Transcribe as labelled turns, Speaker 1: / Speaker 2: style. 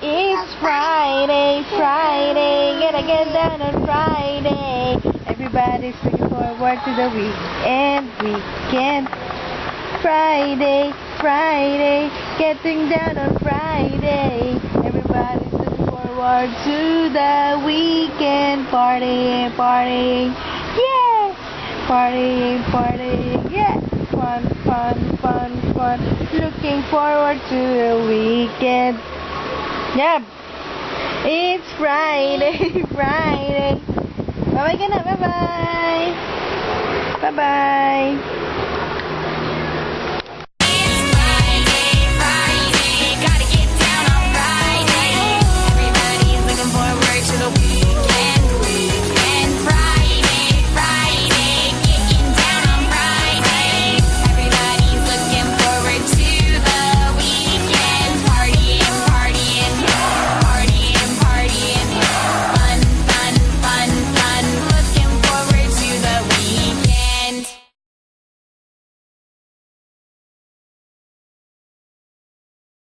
Speaker 1: It's Friday, Friday, gotta get down on Friday. Everybody's looking forward to the weekend. Friday, Friday, getting down on Friday. Everybody's looking forward to the weekend. Partying, partying, yeah! Partying, partying, yeah! Fun, fun, fun, fun. Looking forward to the weekend. Yep. It's Friday, Friday. Bye-bye ka na. Bye-bye. Bye-bye.